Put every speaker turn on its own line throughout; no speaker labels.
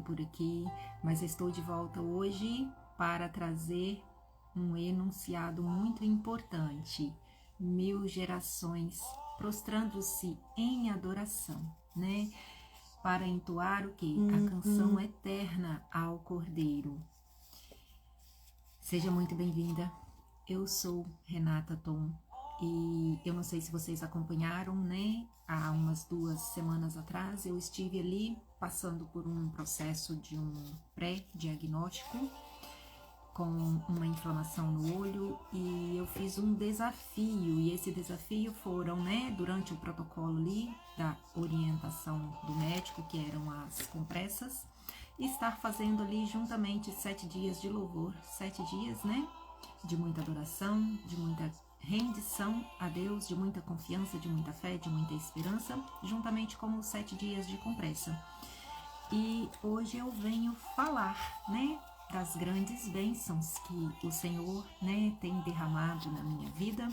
sumido por aqui, mas estou de volta hoje para trazer um enunciado muito importante. 1000 gerações prostrando-se em adoração, né? Para entoar o quê? A canção eterna ao Cordeiro. Seja muito bem-vinda. Eu sou Renata Tom e eu não sei se vocês acompanharam, né? Há umas 2 semanas atrás eu estive ali passando por um processo de um pré-diagnóstico com uma inflamação no olho e eu fiz um desafio e esse desafio foram, né, durante o protocolo ali da orientação do médico, que eram as compressas, estar fazendo ali juntamente 7 dias de louvor, 7 dias, né, de muita adoração, de muita rendição a Deus, de muita confiança, de muita fé, de muita esperança, juntamente com os 7 dias de compressa. E hoje eu venho falar, né, das grandes bênçãos que o Senhor, né, tem derramado na minha vida,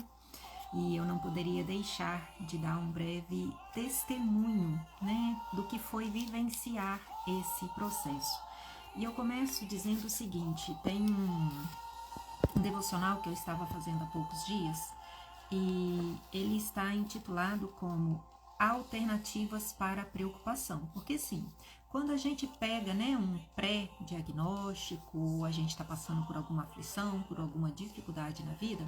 e eu não poderia deixar de dar um breve testemunho, né, do que foi vivenciar esse processo. E eu começo dizendo o seguinte: tem um devocional que eu estava fazendo há poucos dias e ele está intitulado como Alternativas para a Preocupação, porque sim, quando a gente pega, né, um pré-diagnóstico, a gente está passando por alguma aflição, por alguma dificuldade na vida,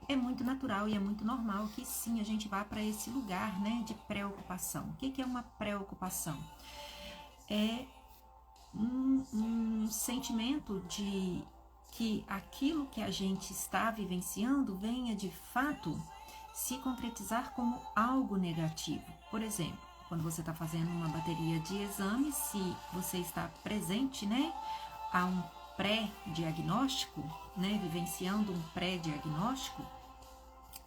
é muito natural e é muito normal que sim, a gente vá para esse lugar, né, de preocupação. O que é uma preocupação? É um sentimento de que aquilo que a gente está vivenciando venha de fato se concretizar como algo negativo. Por exemplo, quando você está fazendo uma bateria de exames, se você está presente, né, a um pré-diagnóstico, né, vivenciando um pré-diagnóstico,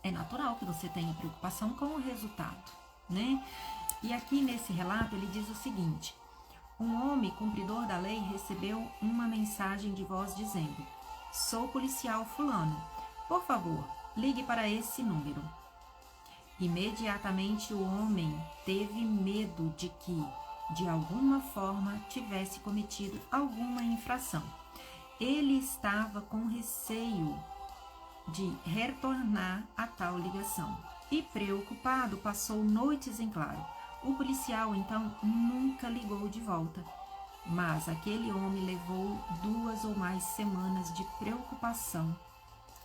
é natural que você tenha preocupação com o resultado, né? E aqui nesse relato ele diz o seguinte: um homem cumpridor da lei recebeu uma mensagem de voz dizendo: "Sou policial fulano. Por favor, ligue para esse número." Imediatamente o homem teve medo de que, de alguma forma, tivesse cometido alguma infração. Ele estava com receio de retornar a tal ligação e, preocupado, passou noites em claro. O policial, então, nunca ligou de volta, mas aquele homem levou 2 ou mais semanas de preocupação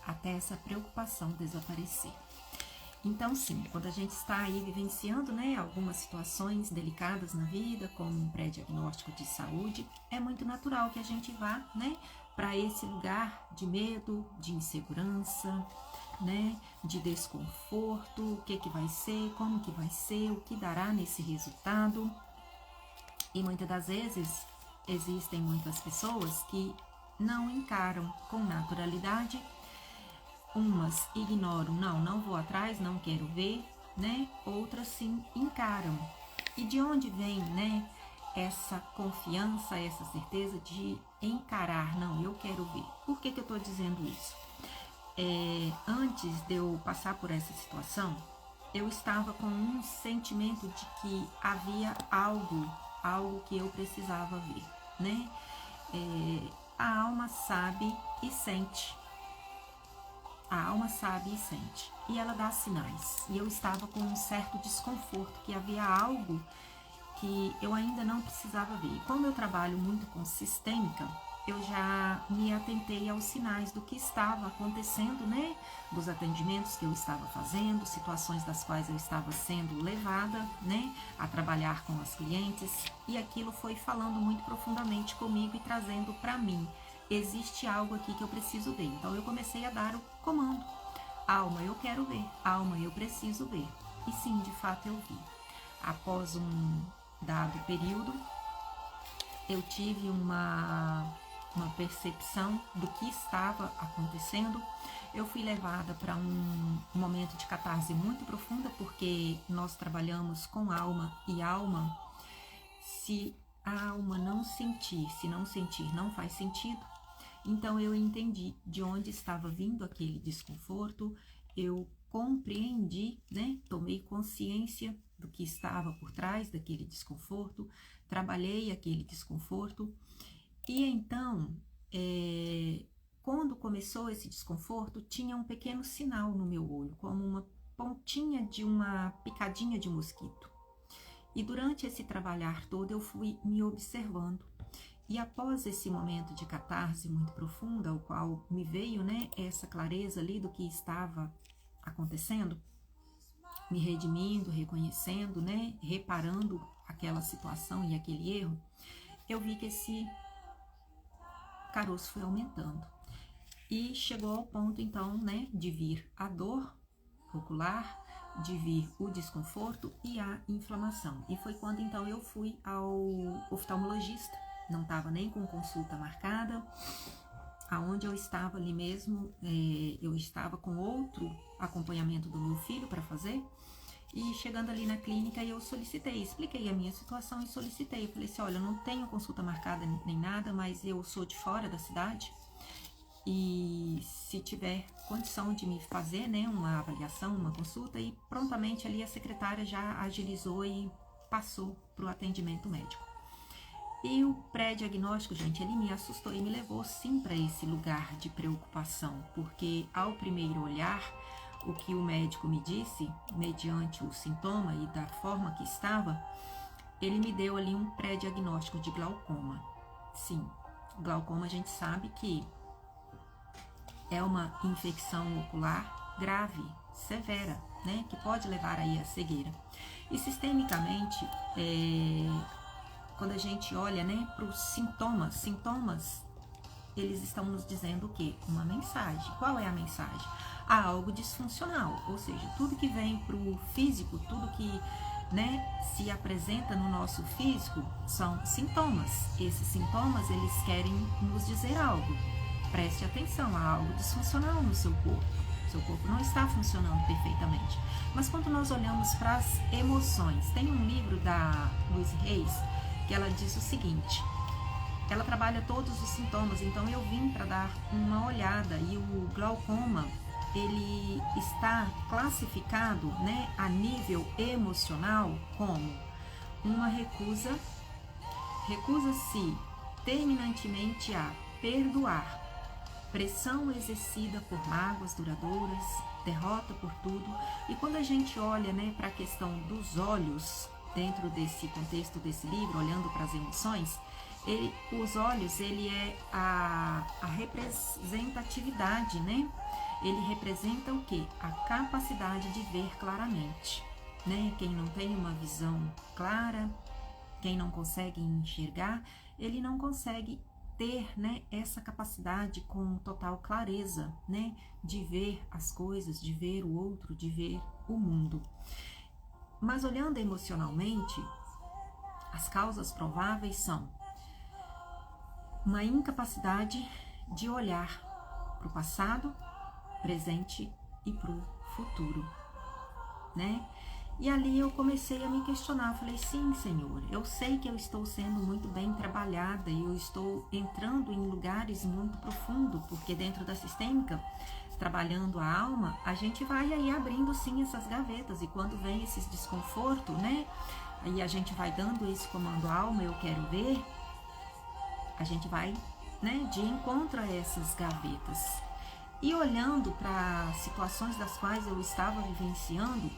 até essa preocupação desaparecer. Então, sim, quando a gente está aí vivenciando, né, algumas situações delicadas na vida, como um pré-diagnóstico de saúde, é muito natural que a gente vá, né, para esse lugar de medo, de insegurança, né, de desconforto, o que vai ser, como que vai ser, o que dará nesse resultado. E muitas das vezes existem muitas pessoas que não encaram com naturalidade. Umas ignoram, não vou atrás, não quero ver, né? Outras sim encaram. E de onde vem, né, essa confiança, essa certeza de encarar? Não, eu quero ver. Por que eu estou dizendo isso? Antes de eu passar por essa situação, eu estava com um sentimento de que havia algo que eu precisava ver, né? A alma sabe e sente. A alma sabe e sente, e ela dá sinais. E eu estava com um certo desconforto, que havia algo que eu ainda não precisava ver. E como eu trabalho muito com sistêmica, eu já me atentei aos sinais do que estava acontecendo, né? Dos atendimentos que eu estava fazendo, situações das quais eu estava sendo levada, né, a trabalhar com as clientes. E aquilo foi falando muito profundamente comigo e trazendo para mim: existe algo aqui que eu preciso ver. Então eu comecei a dar o comando: alma, eu quero ver, alma, eu preciso ver. E sim, de fato eu vi. Após um dado período, eu tive uma percepção do que estava acontecendo. Eu fui levada para um momento de catarse muito profunda, porque nós trabalhamos com alma, e alma, se a alma não sentir, se não sentir, não faz sentido. Então eu entendi de onde estava vindo aquele desconforto, eu compreendi, né? Tomei consciência do que estava por trás daquele desconforto, trabalhei aquele desconforto e então, quando começou esse desconforto, tinha um pequeno sinal no meu olho, como uma pontinha de uma picadinha de mosquito. E durante esse trabalhar todo eu fui me observando. E após esse momento de catarse muito profunda, o qual me veio, né, essa clareza ali do que estava acontecendo, me redimindo, reconhecendo, né, reparando aquela situação e aquele erro, eu vi que esse caroço foi aumentando. E chegou ao ponto, então, né, de vir a dor ocular, de vir o desconforto e a inflamação. E foi quando, então, eu fui ao oftalmologista. Não estava nem com consulta marcada. Aonde eu estava ali mesmo, eu estava com outro acompanhamento do meu filho para fazer. E chegando ali na clínica, eu solicitei, expliquei a minha situação e solicitei. Eu falei assim, olha, eu não tenho consulta marcada nem nada, mas eu sou de fora da cidade. E se tiver condição de me fazer, né, uma avaliação, uma consulta, e prontamente ali a secretária já agilizou e passou para o atendimento médico. E o pré-diagnóstico, gente, ele me assustou e me levou sim para esse lugar de preocupação, porque ao primeiro olhar, o que o médico me disse, mediante o sintoma e da forma que estava, ele me deu ali um pré-diagnóstico de glaucoma. Sim, glaucoma a gente sabe que é uma infecção ocular grave, severa, né, que pode levar aí à cegueira. E sistemicamente, quando a gente olha, né, para os sintomas, eles estão nos dizendo o quê? Uma mensagem. Qual é a mensagem? Há algo disfuncional, ou seja, tudo que vem para o físico, tudo que, né, se apresenta no nosso físico são sintomas. Esses sintomas, eles querem nos dizer algo. Preste atenção, há algo disfuncional no seu corpo. Seu corpo não está funcionando perfeitamente. Mas quando nós olhamos para as emoções, tem um livro da Louise Hay que ela diz o seguinte, ela trabalha todos os sintomas, então eu vim para dar uma olhada, e o glaucoma, ele está classificado, né, a nível emocional como uma recusa-se terminantemente a perdoar, pressão exercida por mágoas duradouras, derrota por tudo. E quando a gente olha, né, para a questão dos olhos, dentro desse contexto desse livro, olhando para as emoções, os olhos, ele é a representatividade, né? Ele representa o quê? A capacidade de ver claramente, né? Quem não tem uma visão clara, quem não consegue enxergar, ele não consegue ter, né, essa capacidade com total clareza, né, de ver as coisas, de ver o outro, de ver o mundo. Mas olhando emocionalmente, as causas prováveis são uma incapacidade de olhar para o passado, presente e para o futuro, né? E ali eu comecei a me questionar, falei, sim, Senhor, eu sei que eu estou sendo muito bem trabalhada e eu estou entrando em lugares muito profundos, porque dentro da sistêmica, trabalhando a alma, a gente vai aí abrindo sim essas gavetas, e quando vem esses desconfortos, né, aí a gente vai dando esse comando à alma, eu quero ver, a gente vai, né, de encontro a essas gavetas. E olhando para situações das quais eu estava vivenciando,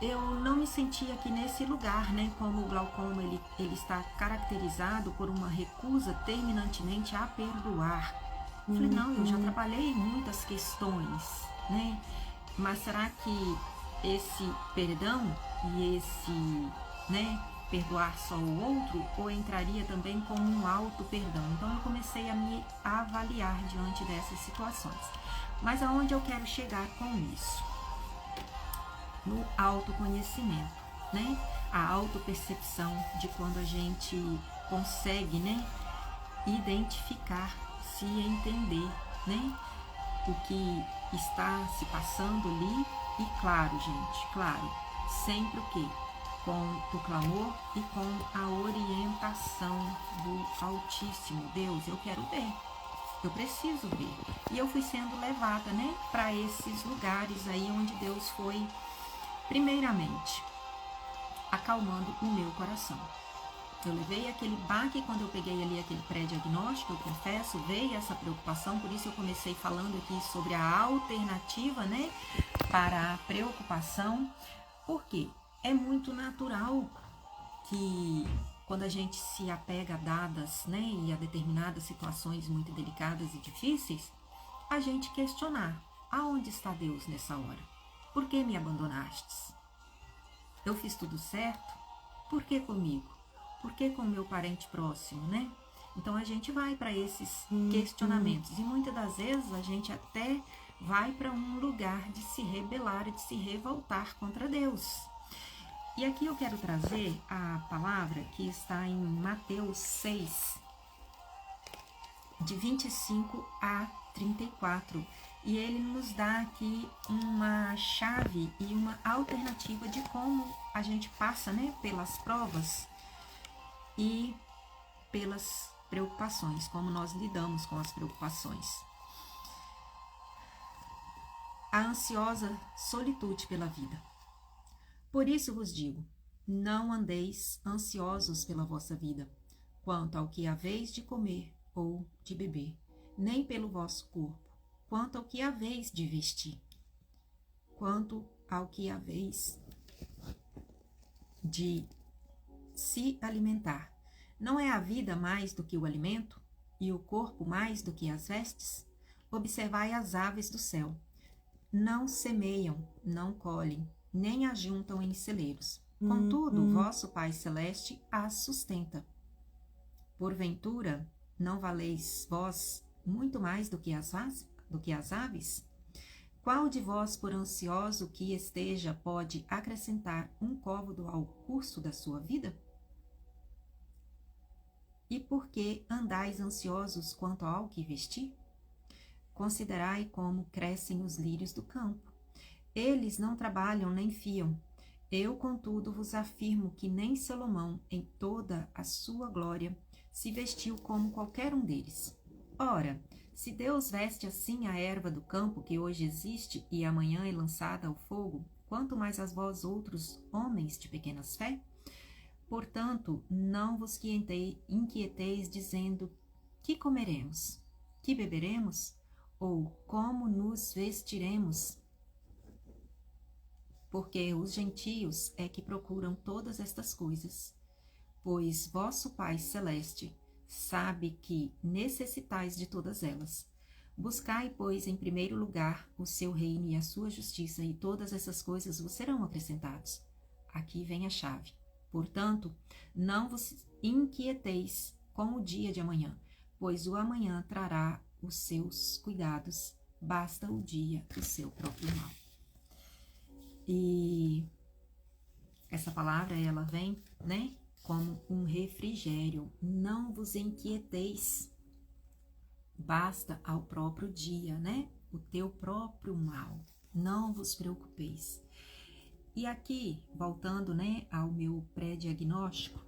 eu não me sentia aqui nesse lugar, né? Como o glaucoma, ele está caracterizado por uma recusa terminantemente a perdoar. Eu falei, não, eu já trabalhei em muitas questões, né? Mas será que esse perdão e esse, né, perdoar só o outro, ou entraria também como um auto-perdão? Então eu comecei a me avaliar diante dessas situações. Mas aonde eu quero chegar com isso? No autoconhecimento, né? A autopercepção de quando a gente consegue, né, identificar, se entender, né, o que está se passando ali. E claro, gente, claro, sempre o quê? Com o clamor e com a orientação do Altíssimo. Deus, eu quero ver, eu preciso ver. E eu fui sendo levada, né, para esses lugares aí onde Deus foi, primeiramente, acalmando o meu coração. Eu levei aquele baque quando eu peguei ali aquele pré-diagnóstico, eu confesso, veio essa preocupação, por isso eu comecei falando aqui sobre a alternativa, né, para a preocupação, porque é muito natural que quando a gente se apega a dadas, né, e a determinadas situações muito delicadas e difíceis, a gente questionar: aonde está Deus nessa hora? Por que me abandonastes? Eu fiz tudo certo? Por que comigo? Por que com o meu parente próximo, né? Então a gente vai para esses questionamentos e muitas das vezes a gente até vai para um lugar de se rebelar e de se revoltar contra Deus. E aqui eu quero trazer a palavra que está em Mateus 6, de 25 a 34. E ele nos dá aqui uma chave e uma alternativa de como a gente passa, né, pelas provas e pelas preocupações, como nós lidamos com as preocupações. A ansiosa solitude pela vida. Por isso vos digo, não andeis ansiosos pela vossa vida, quanto ao que haveis de comer ou de beber, nem pelo vosso corpo, quanto ao que haveis de vestir, quanto ao que haveis de se alimentar. Não é a vida mais do que o alimento, e o corpo mais do que as vestes? Observai as aves do céu. Não semeiam, não colhem, nem ajuntam em celeiros. Contudo, vosso Pai Celeste as sustenta. Porventura, não valeis vós muito mais do que as aves? Qual de vós, por ansioso que esteja, pode acrescentar um côvado ao curso da sua vida? E por que andais ansiosos quanto ao que vestir? Considerai como crescem os lírios do campo. Eles não trabalham nem fiam. Eu, contudo, vos afirmo que nem Salomão, em toda a sua glória, se vestiu como qualquer um deles. Ora, se Deus veste assim a erva do campo, que hoje existe e amanhã é lançada ao fogo, quanto mais a vós outros, homens de pequenas fé? Portanto, não vos inquieteis dizendo: que comeremos? Que beberemos? Ou como nos vestiremos? Porque os gentios é que procuram todas estas coisas. Pois vosso Pai Celeste sabe que necessitais de todas elas. Buscai, pois, em primeiro lugar o seu reino e a sua justiça, e todas essas coisas vos serão acrescentadas. Aqui vem a chave. Portanto, não vos inquieteis com o dia de amanhã, pois o amanhã trará os seus cuidados. Basta o dia o seu próprio mal. E essa palavra, ela vem, né, como um refrigério. Não vos inquieteis. Basta ao próprio dia, né, o teu próprio mal. Não vos preocupeis. E aqui, voltando, né, ao meu pré-diagnóstico,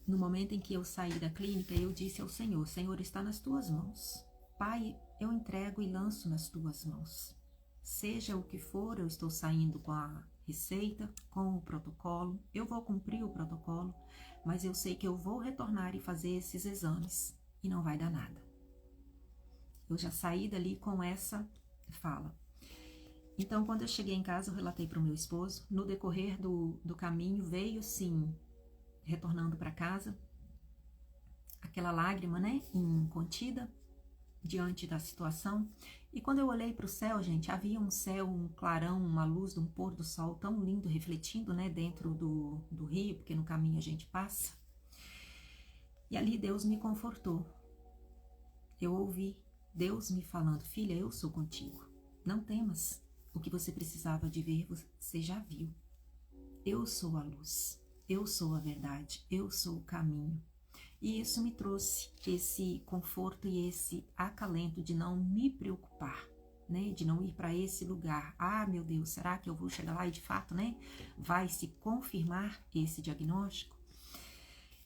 no momento em que eu saí da clínica, eu disse ao Senhor: Senhor, está nas tuas mãos. Pai, eu entrego e lanço nas tuas mãos. Seja o que for, eu estou saindo com a receita, com o protocolo, eu vou cumprir o protocolo, mas eu sei que eu vou retornar e fazer esses exames e não vai dar nada. Eu já saí dali com essa fala. Então, quando eu cheguei em casa, eu relatei para o meu esposo. No decorrer do caminho, veio, sim, retornando para casa, aquela lágrima, né, incontida, diante da situação. E quando eu olhei para o céu, gente, havia um céu, um clarão, uma luz de um pôr do sol tão lindo, refletindo, né, dentro do rio, porque no caminho a gente passa. E ali Deus me confortou. Eu ouvi Deus me falando: filha, eu sou contigo. Não temas. O que você precisava de ver, você já viu. Eu sou a luz. Eu sou a verdade. Eu sou o caminho. E isso me trouxe esse conforto e esse acalento de não me preocupar, né? De não ir para esse lugar. Ah, meu Deus, será que eu vou chegar lá e de fato, né, vai se confirmar esse diagnóstico?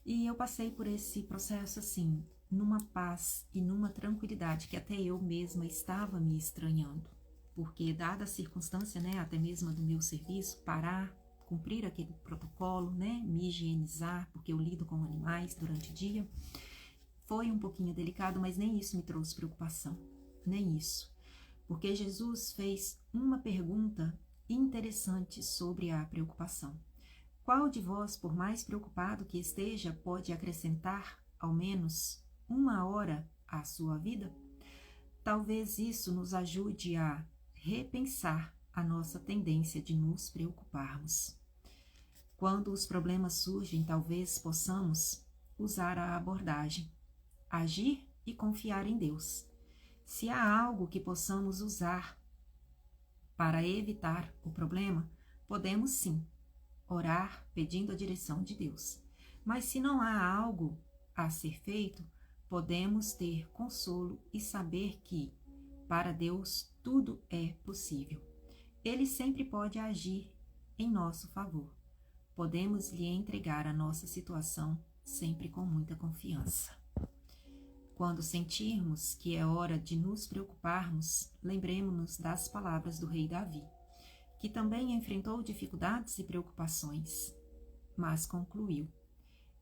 E eu passei por esse processo assim, numa paz e numa tranquilidade que até eu mesma estava me estranhando. Porque dada a circunstância, né, até mesmo do meu serviço, parar cumprir aquele protocolo, né? Me higienizar, porque eu lido com animais durante o dia. Foi um pouquinho delicado, mas nem isso me trouxe preocupação, nem isso. Porque Jesus fez uma pergunta interessante sobre a preocupação. Qual de vós, por mais preocupado que esteja, pode acrescentar ao menos 1 hora à sua vida? Talvez isso nos ajude a repensar a nossa tendência de nos preocuparmos. Quando os problemas surgem, talvez possamos usar a abordagem, agir e confiar em Deus. Se há algo que possamos usar para evitar o problema, podemos sim orar pedindo a direção de Deus. Mas se não há algo a ser feito, podemos ter consolo e saber que, para Deus, tudo é possível. Ele sempre pode agir em nosso favor. Podemos lhe entregar a nossa situação sempre com muita confiança. Quando sentirmos que é hora de nos preocuparmos, lembremos-nos das palavras do rei Davi, que também enfrentou dificuldades e preocupações, mas concluiu: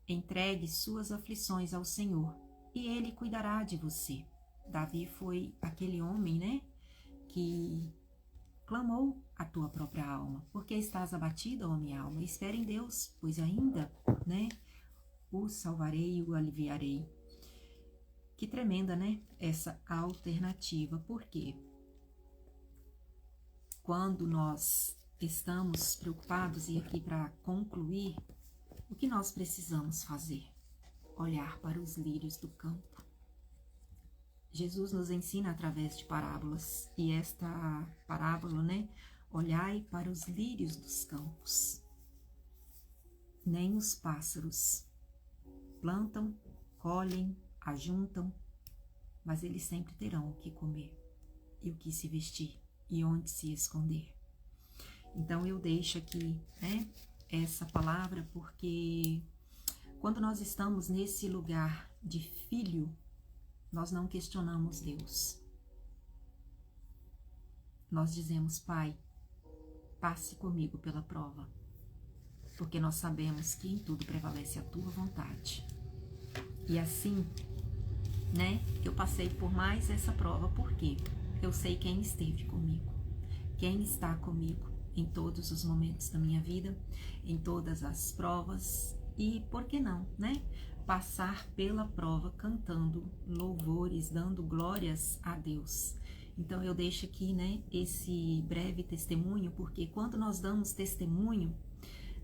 entregue suas aflições ao Senhor, e Ele cuidará de você. Davi foi aquele homem, né, que clamou a tua própria alma. Porque estás abatida, ó minha alma? Espere em Deus, pois ainda, né, o salvarei e o aliviarei. Que tremenda, né, essa alternativa. Por quê? Quando nós estamos preocupados, e aqui para concluir, o que nós precisamos fazer? Olhar para os lírios do campo. Jesus nos ensina através de parábolas, e esta parábola, né? Olhai para os lírios dos campos. Nem os pássaros plantam, colhem, ajuntam, mas eles sempre terão o que comer e o que se vestir e onde se esconder. Então eu deixo aqui, né, essa palavra, porque quando nós estamos nesse lugar de filho, nós não questionamos Deus. Nós dizemos: Pai, passe comigo pela prova, porque nós sabemos que em tudo prevalece a tua vontade. E assim, né, eu passei por mais essa prova, porque eu sei quem esteve comigo, quem está comigo em todos os momentos da minha vida, em todas as provas, e por que não, né, passar pela prova cantando louvores, dando glórias a Deus. Então eu deixo aqui, né, esse breve testemunho, porque quando nós damos testemunho,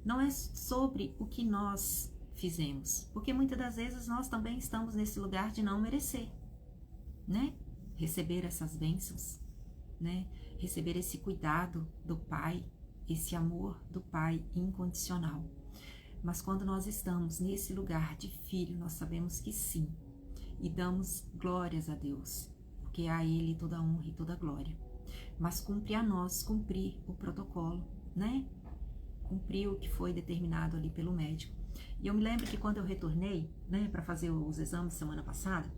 não é sobre o que nós fizemos, porque muitas das vezes nós também estamos nesse lugar de não merecer, né? Receber essas bênçãos, né? Receber esse cuidado do Pai, esse amor do Pai incondicional. Mas quando nós estamos nesse lugar de filho, nós sabemos que sim, e damos glórias a Deus, porque a Ele toda a honra e toda a glória. Mas cumpre a nós cumprir o protocolo, né? Cumprir o que foi determinado ali pelo médico. E eu me lembro que quando eu retornei, né, para fazer os exames semana passada,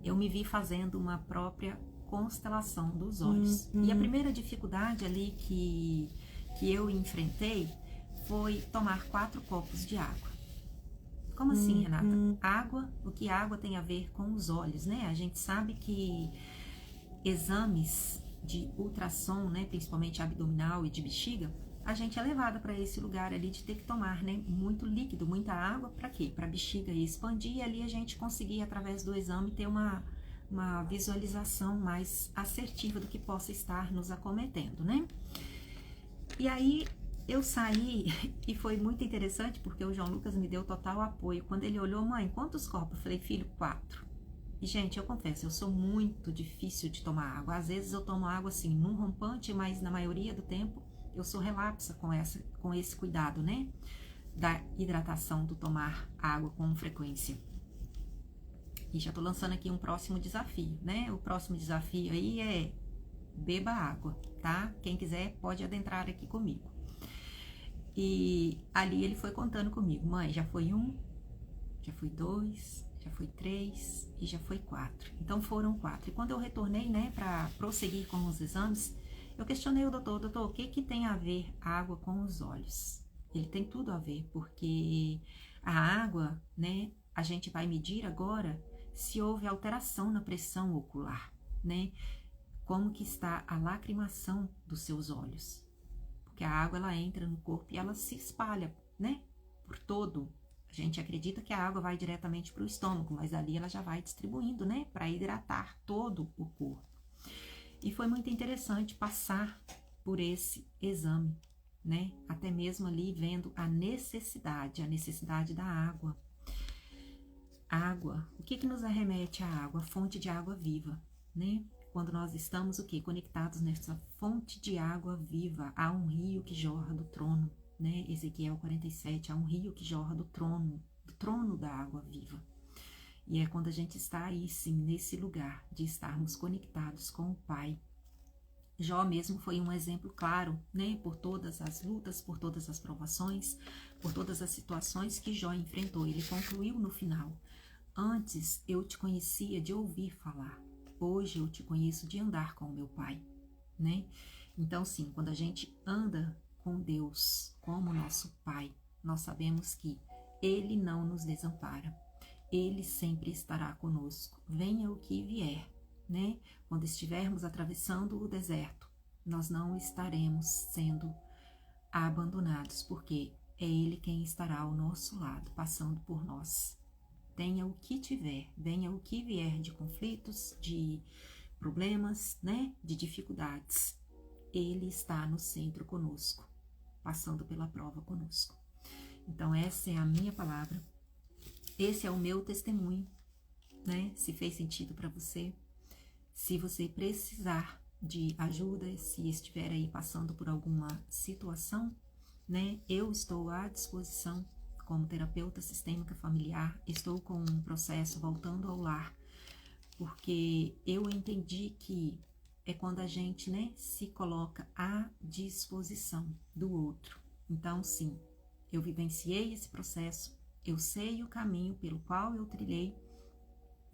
eu me vi fazendo uma própria constelação dos olhos. E a primeira dificuldade ali que eu enfrentei foi tomar 4 copos de água. Como assim, Renata? Água, o que água tem a ver com os olhos, né? A gente sabe que exames de ultrassom, né, principalmente abdominal e de bexiga, a gente é levada para esse lugar ali de ter que tomar, né, muito líquido, muita água. Para quê? Para a bexiga expandir, e ali a gente conseguir, através do exame, ter uma visualização mais assertiva do que possa estar nos acometendo, né? E aí eu saí, e foi muito interessante, porque o João Lucas me deu total apoio. Quando ele olhou: mãe, quantos copos? Eu falei: filho, 4. E, gente, eu confesso, eu sou muito difícil de tomar água. Às vezes eu tomo água assim, num rompante, mas na maioria do tempo eu sou relapsa com esse cuidado, né? Da hidratação, do tomar água com frequência. E já tô lançando aqui um próximo desafio, né? O próximo desafio aí é: beba água, tá? Quem quiser pode adentrar aqui comigo. E ali ele foi contando comigo: mãe, já foi 1, já foi 2, já foi 3 e já foi 4. Então foram 4. E quando eu retornei, né, para prosseguir com os exames, Eu questionei o doutor, o que tem a ver a água com os olhos? Ele tem tudo a ver, porque a água, né, a gente vai medir agora se houve alteração na pressão ocular, né? Como que está a lacrimação dos seus olhos. Porque a água, ela entra no corpo e ela se espalha, né, por todo. A gente acredita que a água vai diretamente para o estômago, mas ali ela já vai distribuindo, né, para hidratar todo o corpo. E foi muito interessante passar por esse exame, né? Até mesmo ali vendo a necessidade da água. Água, o que nos arremete à água? A fonte de água viva, né? Quando nós estamos o quê? Conectados nessa fonte de água viva, há um rio que jorra do trono, né? Ezequiel 47, há um rio que jorra do trono da água viva. E é quando a gente está aí, sim, nesse lugar de estarmos conectados com o Pai. Jó mesmo foi um exemplo claro, né? Por todas as lutas, por todas as provações, por todas as situações que Jó enfrentou. Ele concluiu no final: antes eu te conhecia de ouvir falar, hoje eu te conheço de andar com o meu Pai, né? Então, sim, quando a gente anda com Deus como nosso Pai, nós sabemos que Ele não nos desampara. Ele sempre estará conosco, venha o que vier, né? Quando estivermos atravessando o deserto, nós não estaremos sendo abandonados, porque é Ele quem estará ao nosso lado, passando por nós. Tenha o que tiver, venha o que vier de conflitos, de problemas, né? De dificuldades, Ele está no centro conosco, passando pela prova conosco. Então, essa é a minha palavra. Esse é o meu testemunho, né? Se fez sentido para você, se você precisar de ajuda, se estiver aí passando por alguma situação, né? Eu estou à disposição como terapeuta sistêmica familiar, estou com um processo voltando ao lar, porque eu entendi que é quando a gente, né, se coloca à disposição do outro. Então, sim, eu vivenciei esse processo, eu sei o caminho pelo qual eu trilhei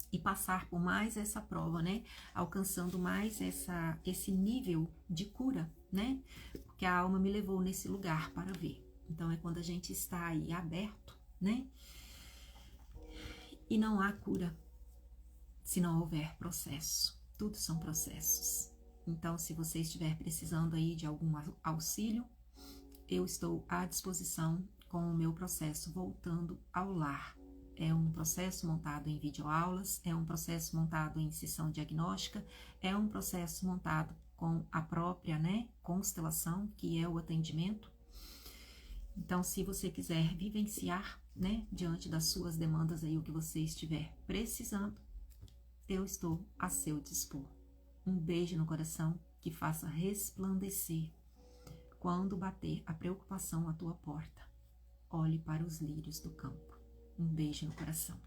e passar por mais essa prova, né? Alcançando mais esse nível de cura, né? Porque a alma me levou nesse lugar para ver. Então, é quando a gente está aí aberto, né? E não há cura se não houver processo. Tudo são processos. Então, se você estiver precisando aí de algum auxílio, eu estou à disposição com o meu processo Voltando ao Lar. É um processo montado em videoaulas, é um processo montado em sessão diagnóstica, é um processo montado com a própria, né, constelação, que é o atendimento. Então, se você quiser vivenciar, né, diante das suas demandas aí, o que você estiver precisando, eu estou a seu dispor. Um beijo no coração que faça resplandecer. Quando bater a preocupação à tua porta, olhe para os lírios do campo. Um beijo no coração.